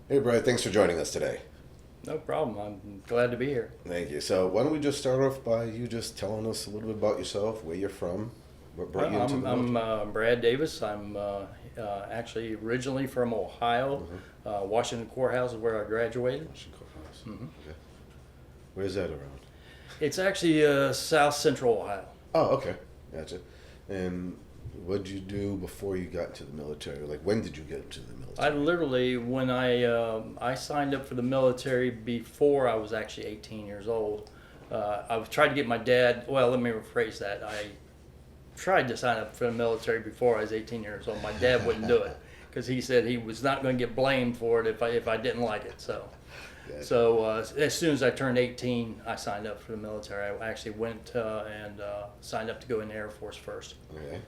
Hey, Brad, thanks for joining us today. No problem. I'm glad to be here. Thank you. So, why don't we just start off by you just telling us a little bit about yourself, where you're from, what brought you into I'm, the I'm military? Brad Davis. I'm actually originally from Ohio. Washington Courthouse is where I graduated. Washington Courthouse. Hmm. Okay. Where's that around? It's actually South Central Ohio. Oh, okay. Gotcha. And what did you do before you got into the military? Like, when did you get into the I military? literally, when I signed up for the military before I was actually 18 years old, I was trying to get my dad. Well, let me rephrase that. I tried to sign up for the military before I was 18 years old. My dad wouldn't do it because he said he was not going to get blamed for it if I didn't like it. So. Gotcha. So as soon as I turned 18, I signed up for the military. I actually went and signed up to go in the Air Force first. Okay.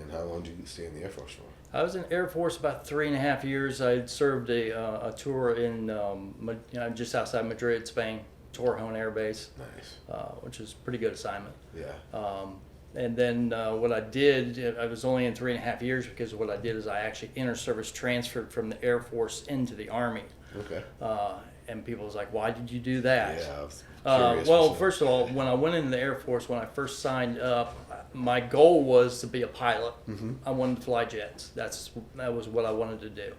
And how long did you stay in the Air Force for? I was in the Air Force about 3.5 years. I served a tour in just outside Madrid, Spain, Torrejon Air Base, Nice. which is a pretty good assignment. Yeah. And then what I did, I was only in 3.5 years because what I did is I actually inter-service transferred from the Air Force into the Army. Okay. And people was like, "Why did you do that?" Yeah. I was curious Well, myself. first of all, when I went into the Air Force, when I first signed up, my goal was to be a pilot. I wanted to fly jets. That was what I wanted to do.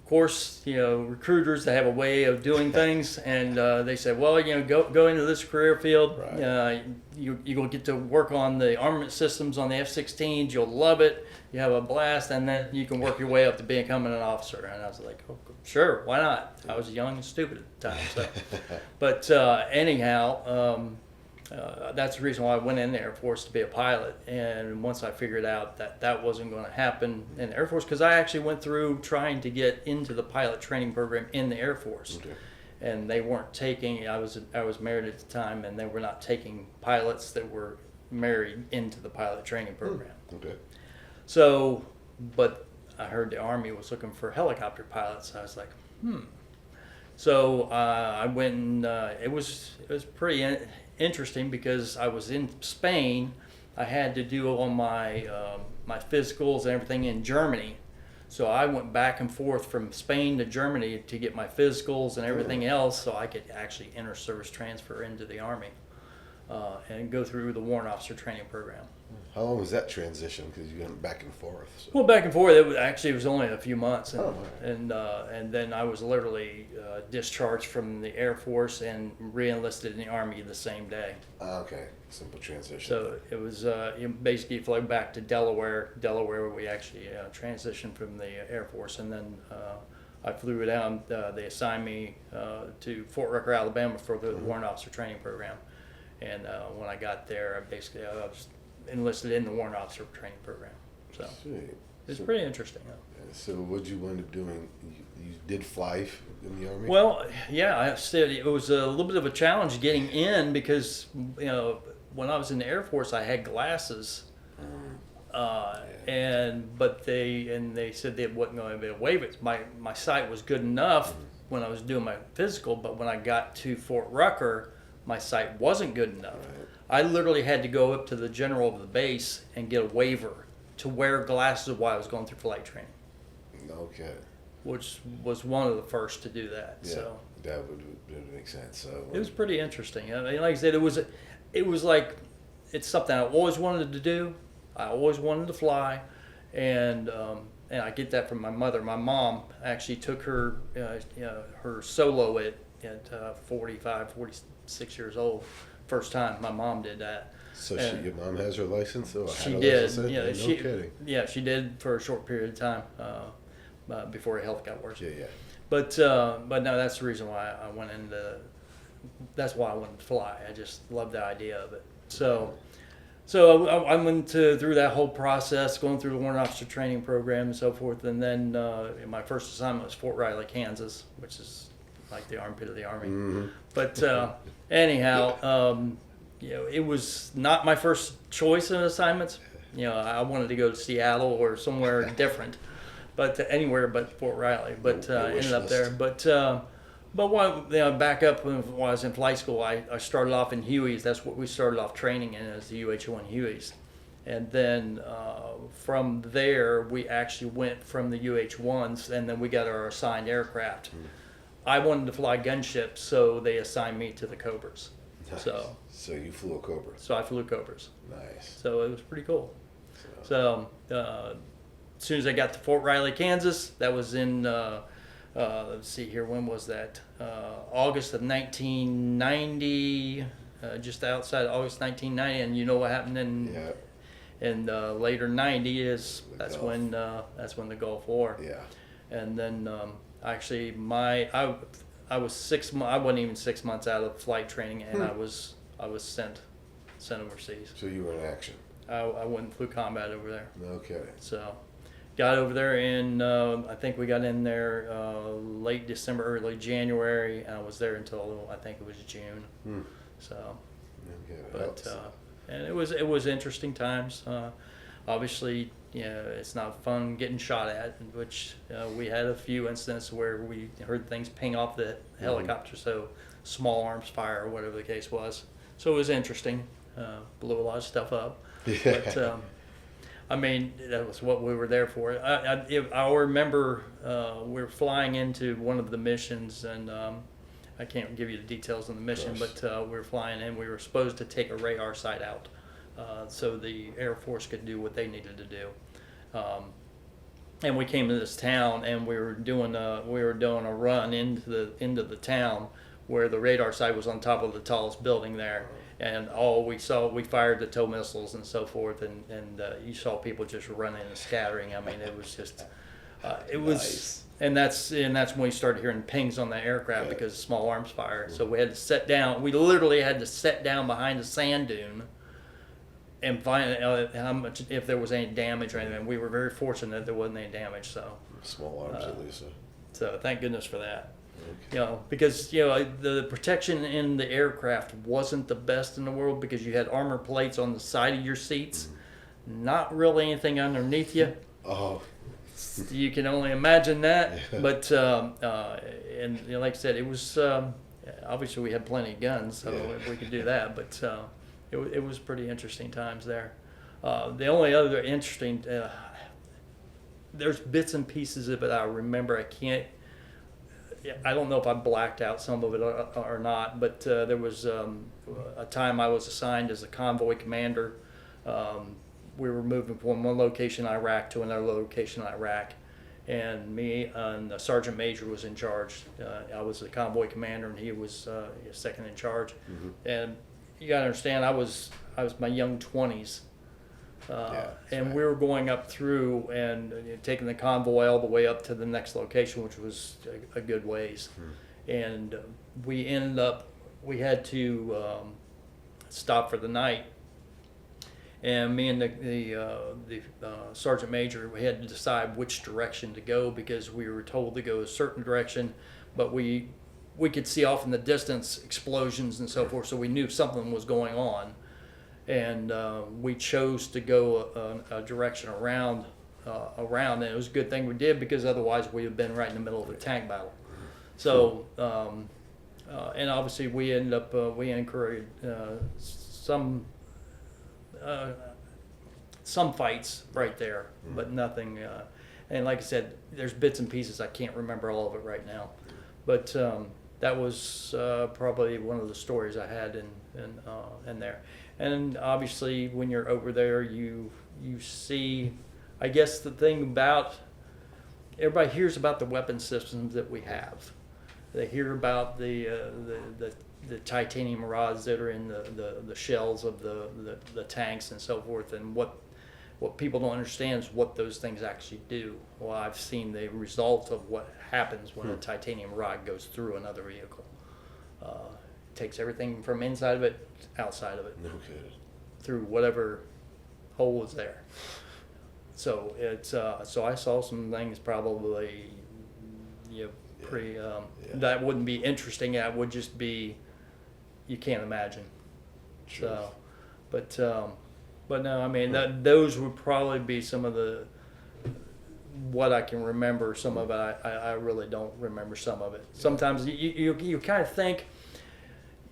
Of course, recruiters, they have a way of doing things, and they said, well, go into this career field. Right. You're going to get to work on the armament systems on the F-16s. You'll love it. You have a blast, and then you can work your way up to becoming an officer. And I was like, oh, sure, why not? I was young and stupid at the time. So. But anyhow, that's the reason why I went in the Air Force, to be a pilot. And once I figured out that that wasn't going to happen in the Air Force, because I actually went through trying to get into the pilot training program in the Air Force, Okay. and they weren't taking. I was married at the time, and they were not taking pilots that were married into the pilot training program. Okay. So, but I heard the Army was looking for helicopter pilots. I was like, So I went and it was pretty interesting because I was in Spain. I had to do all my my physicals and everything in Germany. So I went back and forth from Spain to Germany to get my physicals and everything else, so I could actually inter-service transfer into the Army and go through the Warrant Officer Training Program. How long was that transition? Because you went back and forth. So. Well, back and forth. It was only a few months, and Oh, and then I was literally discharged from the Air Force and re-enlisted in the Army the same day. Okay. Simple transition. So it was basically flew back to Delaware, where we actually transitioned from the Air Force, and then I flew down. They assigned me to Fort Rucker, Alabama, for the Warrant Officer Training Program, and when I got there, I was enlisted in the Warrant Officer Training Program. So Sweet. it's So- pretty interesting. So what did you wind up doing? You did fly in the Army? Well, yeah, I said it was a little bit of a challenge getting in because when I was in the Air Force, I had glasses, but they said they wasn't going to be able to waive it. My sight was good enough when I was doing my physical, but when I got to Fort Rucker, my sight wasn't good enough. Right. I literally had to go up to the general of the base and get a waiver to wear glasses while I was going through flight training, Okay. which was one of the first to do that. Yeah. So. That would make sense. So It was pretty interesting. I mean, like I said, it was like it's something I always wanted to do. I always wanted to fly, and I get that from my mother. My mom actually took her her solo at 45, 46 years old. First time my mom did that. So And your mom has her license? Or she had a did. license? Yeah, No she kidding. yeah she did for a short period of time before her health got worse. Yeah, yeah. But no, that's the reason why I went into. That's why I wanted to fly. I just loved the idea of it. So I went through that whole process, going through the Warrant Officer Training Program and so forth, and then my first assignment was Fort Riley, Kansas, which is like the armpit of the Army. Mm-hmm. But anyhow, it was not my first choice of assignments. I wanted to go to Seattle or somewhere different, but anywhere but Fort Riley. But No wish ended up there. list. But back up when I was in flight school, I started off in Hueys. That's what we started off training in, as the UH-1 Hueys. And then from there, we actually went from the UH-1s, and then we got our assigned aircraft. I wanted to fly gunships, so they assigned me to the Cobras. Nice. So you flew a Cobra. So I flew Cobras. Nice. So it was pretty cool. So as soon as I got to Fort Riley, Kansas, that was in, let's see here, when was that? August of 1990, just outside August 1990. And you know what happened in later 90 is that's when the Gulf War. Yeah. And then actually I was 6 months. I wasn't even 6 months out of flight training, and I was sent overseas. So you were in action. I went and flew combat over there. Okay. So got over there in I think we got in there late December, early January, and I was there until I think it was June. So, Okay. but and it was interesting times. Obviously, it's not fun getting shot at, which we had a few incidents where we heard things ping off the helicopter, so small arms fire or whatever the case was. So it was interesting. Blew a lot of stuff up. Yeah. But I mean, that was what we were there for. I remember we were flying into one of the missions, and I can't give you the details on the mission, but we were flying in. We were supposed to take a radar site out, so the Air Force could do what they needed to do. And we came to this town, and we were doing a run into the town where the radar site was on top of the tallest building there. And we fired the tow missiles and so forth, and you saw people just running and scattering. I mean, it was just, it was, Nice. and that's when we started hearing pings on the aircraft because of small arms fire. So we had to set down. We literally had to set down behind a sand dune and find how much, if there was any damage or anything. And we were very fortunate that there wasn't any damage. So Small arms at least. so thank goodness for that. Okay. Because the protection in the aircraft wasn't the best in the world because you had armor plates on the side of your seats, not really anything underneath you. Oh. You can only imagine that. Yeah. But and like I said, it was obviously we had plenty of guns, so we could do that. But it was pretty interesting times there. The only other interesting, there's bits and pieces of it I remember. I don't know if I blacked out some of it or not, but there was a time I was assigned as a convoy commander. We were moving from one location in Iraq to another location in Iraq, and me and the sergeant major was in charge. I was the convoy commander, and he was second in charge. Mm-hmm. And you gotta understand, I was my young 20s. And we were going up through and taking the convoy all the way up to the next location, which was a good ways. And we had to stop for the night. And me and the sergeant major, we had to decide which direction to go because we were told to go a certain direction, but we could see off in the distance explosions and so forth, so we knew something was going on. And we chose to go a direction around, and it was a good thing we did because otherwise we would have been right in the middle of a tank battle. So, and obviously we ended up we incurred some fights right there, but nothing. And like I said, there's bits and pieces. I can't remember all of it right now, but that was probably one of the stories I had in there. And obviously, when you're over there, you see, I guess the thing about, everybody hears about the weapon systems that we have. They hear about the titanium rods that are in the shells of the tanks and so forth, and what people don't understand is what those things actually do. Well, I've seen the result of what happens when a titanium rod goes through another vehicle. Takes everything from inside of it, outside of it, through whatever hole is there. So it's so I saw some things probably pretty that wouldn't be interesting. That would just be, you can't imagine. Sure. So, but no, I mean those would probably be some of the what I can remember. Some of it I really don't remember some of it. Sometimes you kind of think.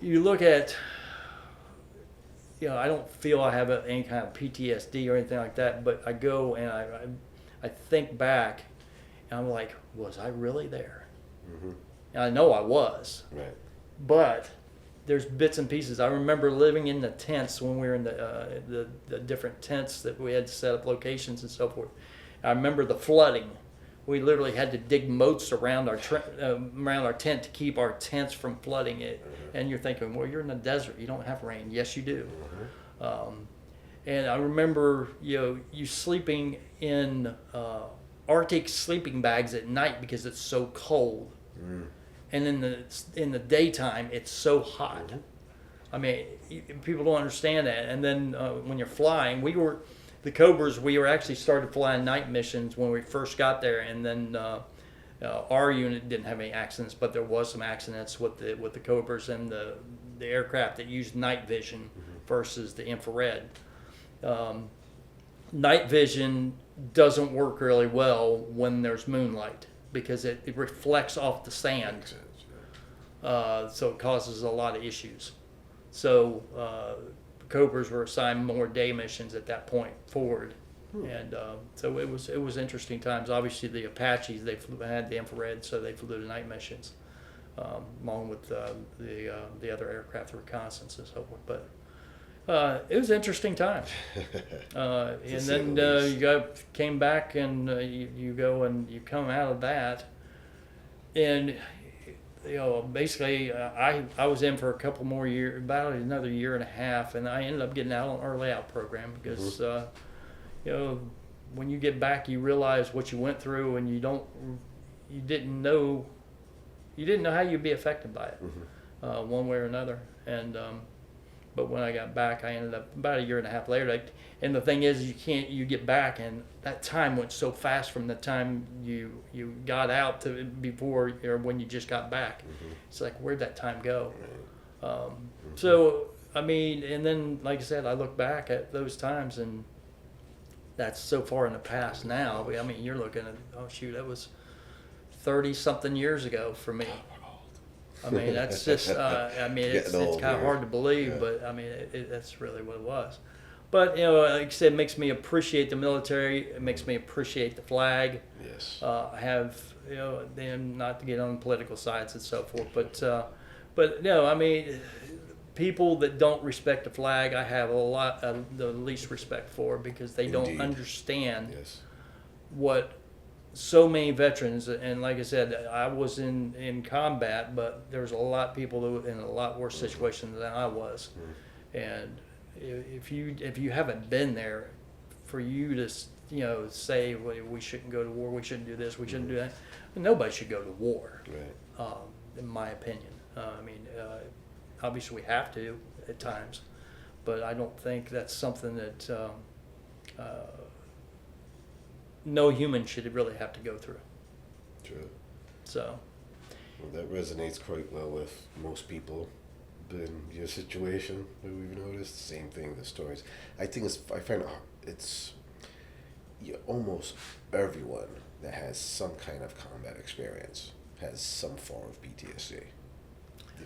You look at, I don't feel I have any kind of PTSD or anything like that, but I go and I think back, and I'm like, was I really there? Mm-hmm. And I know I was, Right. but there's bits and pieces. I remember living in the tents when we were in the different tents that we had to set up locations and so forth. I remember the flooding. We literally had to dig moats around our tent to keep our tents from flooding it. And you're thinking, well, you're in the desert. You don't have rain. Yes, you do. And I remember, you sleeping in Arctic sleeping bags at night because it's so cold. And in the daytime, it's so hot. I mean, people don't understand that. And then when you're flying, the Cobras, we were actually started flying night missions when we first got there, and then our unit didn't have any accidents, but there was some accidents with the Cobras and the aircraft that used night vision versus the infrared. Night vision doesn't work really well when there's moonlight because it reflects off the sand. Makes sense, yeah. So it causes a lot of issues. So Cobras were assigned more day missions at that point forward, and so it was interesting times. Obviously, the Apaches had the infrared, so they flew the night missions, along with the other aircraft reconnaissance and so forth. But it was interesting times. And then you came back, and you go and you come out of that, and basically, I was in for a couple more years, about another year and a half, and I ended up getting out on an early out program because, when you get back, you realize what you went through, and you didn't know how you'd be affected by it, one way or another. And but when I got back, I ended up about a year and a half later. And the thing is, you get back, and that time went so fast from the time you got out to before or when you just got back. It's like, where'd that time go? So, I mean, and then, like I said, I look back at those times, and that's so far in the past now. I mean, you're looking at, oh shoot, that was 30-something years ago for me. I mean, that's just, it's kind of hard to believe, but I mean, that's really what it was. But, like I said, it makes me appreciate the military. It makes me appreciate the flag. Yes. I have, them not to get on political sides and so forth, but no, I mean, people that don't respect the flag, I have the least respect for because they don't understand what so many veterans, and like I said, I was in combat, but there's a lot of people who were in a lot worse situations than I was. And if you haven't been there, for you to say, well, we shouldn't go to war, we shouldn't do this, we shouldn't do that, nobody should go to war. Right. In my opinion. Obviously we have to at times, but I don't think that's something that no human should really have to go through. True. So. Well, that resonates quite well with most people in your situation that we've noticed. Same thing, the stories. I find it's almost everyone that has some kind of combat experience has some form of PTSD.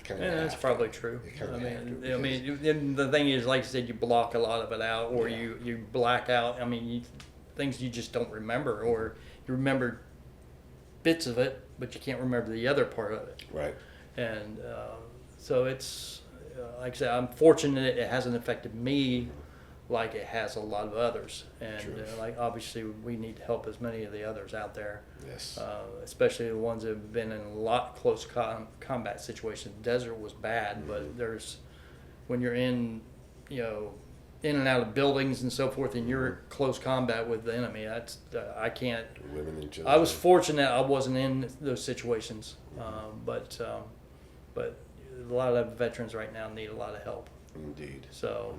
Yeah, that's probably true. I mean, the thing is, like I said, you block a lot of it out, or you black out. I mean, things you just don't remember, or you remember bits of it, but you can't remember the other part of it. Right. And so it's, like I said, I'm fortunate it hasn't affected me like it has a lot of others. And like obviously we need to help as many of the others out there. Yes. Especially the ones that have been in a lot close combat situations. The desert was bad, but when you're in, in and out of buildings and so forth, and you're close combat with the enemy, that's I can't. Women and children. I was fortunate I wasn't in those situations, but a lot of veterans right now need a lot of help. Indeed. So.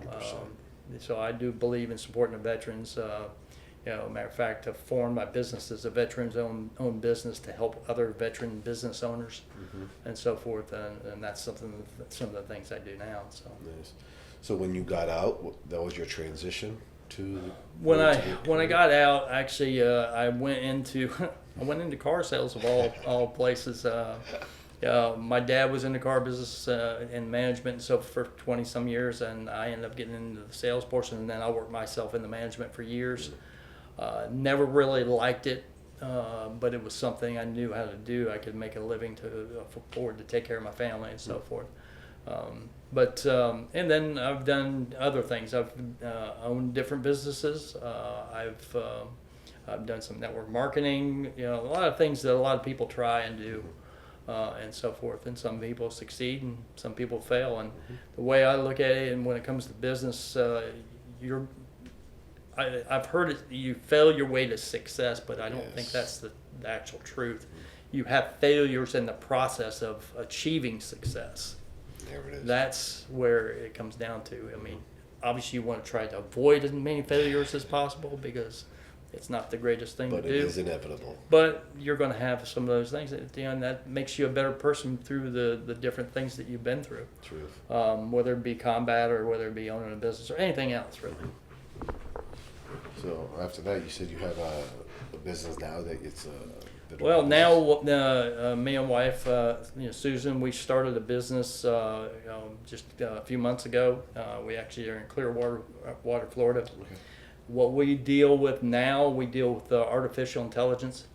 So I do believe in supporting the veterans. Matter of fact, I've formed my business as a veterans-owned business to help other veteran business owners and so forth, and that's some of the things I do now. So. Nice. So when you got out, that was your transition to. When I got out, actually, I went into car sales of all places. My dad was in the car business in management and so for 20 some years, and I ended up getting into the sales portion, and then I worked myself into management for years. Never really liked it, but it was something I knew how to do. I could make a living to afford to take care of my family and so forth. And then I've done other things. I've owned different businesses. I've done some network marketing, a lot of things that a lot of people try and do, and so forth. And some people succeed and some people fail. And the way I look at it, and when it comes to business, I've heard it, you fail your way to success, but I don't think that's the actual truth. You have failures in the process of achieving success. There it is. That's where it comes down to. I mean, obviously you want to try to avoid as many failures as possible because it's not the greatest thing But to it do. is inevitable. But you're going to have some of those things and that makes you a better person through the different things that you've been through. Truth. Whether it be combat or whether it be owning a business or anything else, really. So after that, you said you have a business now that it's a bit of Well, a now me and wife, Susan, we started a business just a few months ago. We actually are in Clearwater, Florida. Okay. What we deal with now, we deal with artificial intelligence.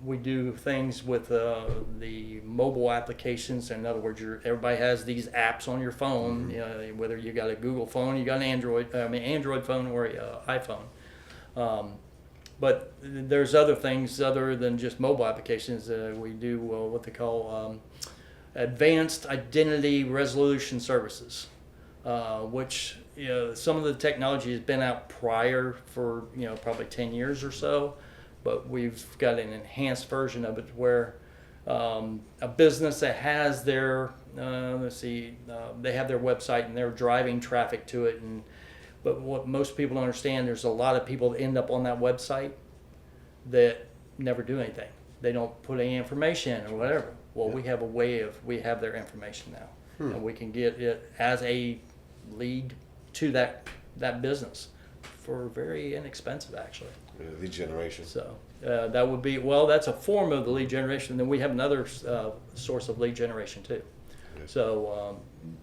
We do things with the mobile applications. In other words, everybody has these apps on your phone. Whether you got a Google phone, you got an Android phone or an iPhone. But there's other things other than just mobile applications. We do what they call advanced identity resolution services, which some of the technology has been out prior for probably 10 years or so, but we've got an enhanced version of it where a business that has their they have their website and they're driving traffic to it, but what most people don't understand, there's a lot of people that end up on that website that never do anything. They don't put any information in or whatever. Well, we have their information now, and we can get it as a lead to that business for very inexpensive, actually. lead generation. So that would be, that's a form of the lead generation. And then we have another source of lead generation too. Yes. So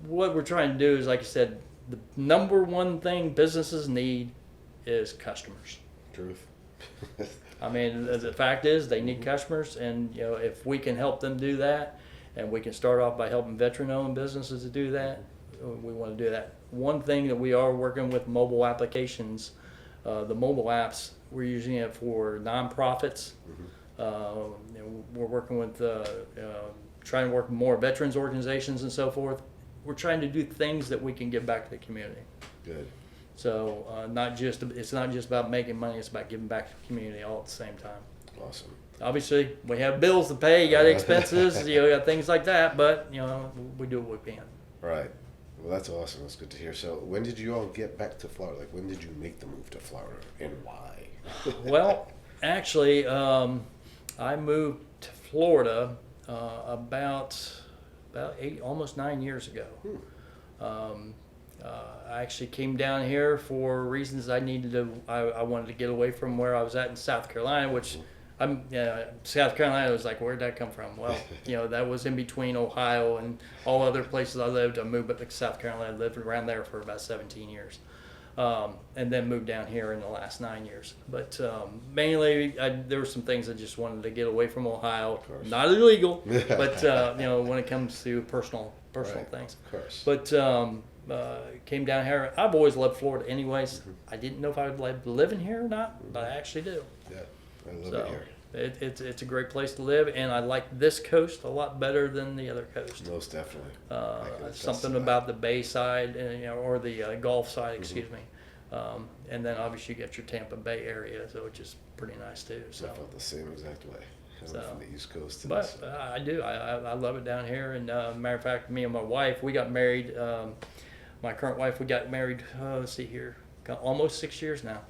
what we're trying to do is, like I said, the number one thing businesses need is customers. Truth. I mean, the fact is they need customers, and if we can help them do that, and we can start off by helping veteran-owned businesses to do that, we want to do that. One thing that we are working with mobile applications, the mobile apps, we're using it for nonprofits. We're working with trying to work with more veterans organizations and so forth. We're trying to do things that we can give back to the community. Good. So it's not just about making money, it's about giving back to the community all at the same time. Awesome. Obviously, we have bills to pay, you got expenses, you got things like that, but we do what we can. Right. Well, that's awesome. That's good to hear. So when did you all get back to Florida? Like, when did you make the move to Florida, and why? Well, actually, I moved to Florida about almost 9 years ago. I actually came down here for reasons I wanted to get away from where I was at in South Carolina, which South Carolina was like, where'd that come from? Well, that was in between Ohio and all other places I lived. I moved up to South Carolina. I lived around there for about 17 years. And then moved down here in the last 9 years. But mainly, there were some things I just wanted to get away from Ohio. Not illegal, but when it comes to personal Right. things. Of course. But came down here. I've always loved Florida, anyways. I didn't know if I would like living here or not, but I actually do. Yeah, I love it here. It's a great place to live, and I like this coast a lot better than the other coast. Most definitely. I can attest Something to that. about the bay side, or the Gulf side, excuse me. And then obviously you get your Tampa Bay area, so which is pretty nice too. So, I felt the same exact way. I went from the East Coast to but this. I do. I love it down here. And matter of fact, me and my wife, we got married. My current wife, we got married. Let's see here, almost 6 years now.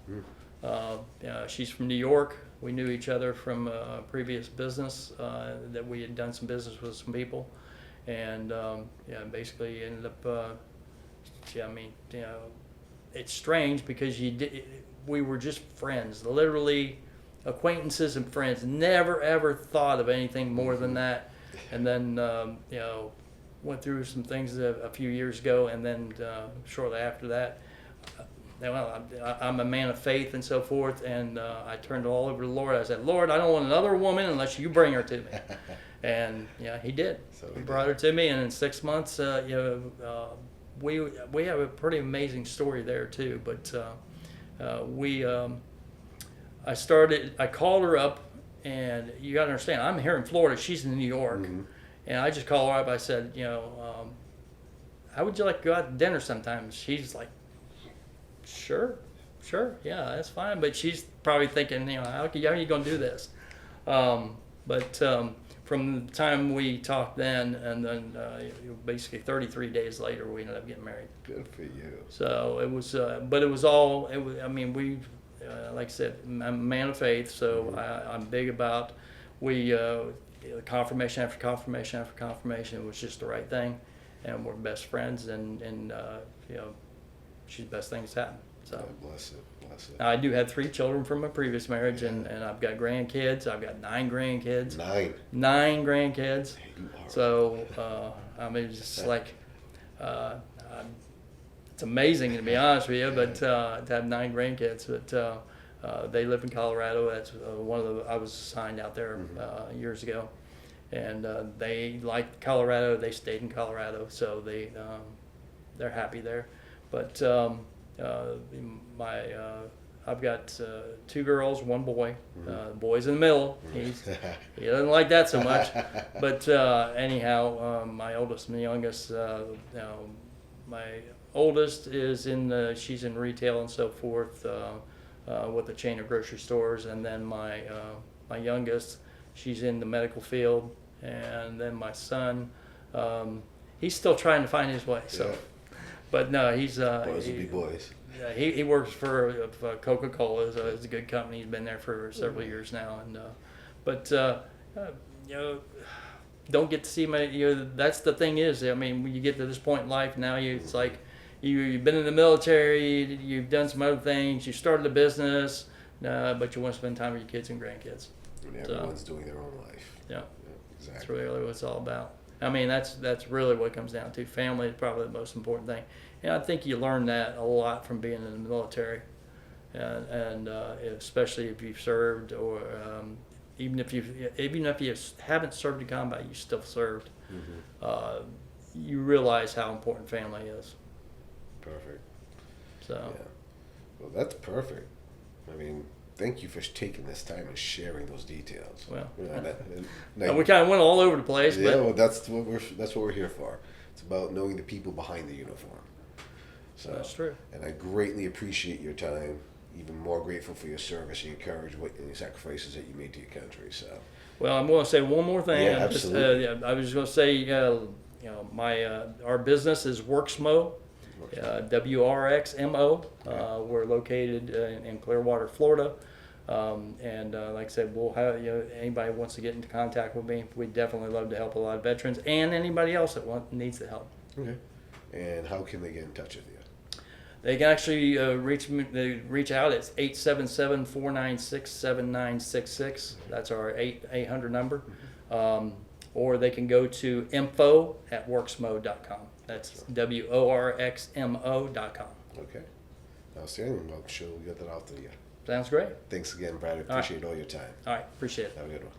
She's from New York. We knew each other from a previous business that we had done some business with some people, and basically ended up. It's strange because we were just friends, literally acquaintances and friends. Never ever thought of anything more than that. and then went through some things a few years ago, and then shortly after that, well, I'm a man of faith and so forth, and I turned all over to the Lord. I said, Lord, I don't want another woman unless you bring her to me. And He did. So He brought her to me, and in 6 months, we have a pretty amazing story there too. But I called her up, and you got to understand, I'm here in Florida, she's in New York, and I just called her up. I said, how would you like to go out to dinner sometime? She's like, sure, yeah, that's fine. But she's probably thinking, how are you going to do this? But from the time we talked then, and then basically 33 days later, we ended up getting married. Good for you. So it was, but it was all. We, like I said, I'm a man of faith, so I'm big about confirmation after confirmation after confirmation. It was just the right thing, and we're best friends, and she's the best thing that's happened. So God bless it. I do have 3 children from my previous marriage, and I've got grandkids. I've got 9 grandkids. 9 grandkids. So it's just like it's amazing, to be honest with you, but to have 9 grandkids. But they live in Colorado. That's I was assigned out there years ago, and they liked Colorado. They stayed in Colorado, so they're happy there. But I've got 2 girls, 1 boy. The boy's in the middle. He doesn't like that so much. But anyhow, my oldest and the youngest, my oldest is she's in retail and so forth with a chain of grocery stores, and then my youngest, she's in the medical field, and then my son, he's still trying to find his way. So. Yeah. But no, he's boys will be boys. He works for Coca-Cola. It's a good company. He's been there for several years now, and don't get to see my. That's the thing is, when you get to this point in life now, it's like you've been in the military, you've done some other things, you started a business, but you want to spend time with your kids and grandkids. And everyone's doing their own life. Yeah, exactly. That's really what it's all about. That's really what it comes down to. Family is probably the most important thing. And I think you learn that a lot from being in the military, and especially if you've served, or even if you haven't served in combat, you still served. You realize how important family is. Perfect. So. Yeah. Well, that's perfect. Thank you for taking this time and sharing those details. Well, we kind of went all over the place. Yeah, but well, that's what we're here for. It's about knowing the people behind the uniform. So that's true. And I greatly appreciate your time. Even more grateful for your service and your courage and your sacrifices that you made to your country. So. Well, I'm going to say one more thing. Yeah, absolutely. I was just going to say, our business is Worksmo. WRXMO. We're located in Clearwater, Florida, and like I said, we'll have anybody who wants to get into contact with me. We'd definitely love to help a lot of veterans and anybody else that needs the help. Okay. And how can they get in touch with you? They can actually reach out. It's 877-496-7966. That's our 800 number. Or they can go to info@worksmo.com. That's WORXMO.com. Okay. Outstanding. I'm sure we'll get that out to you. Sounds great. Thanks again, Brad. I appreciate all your time. All right. Appreciate it. Have a good one.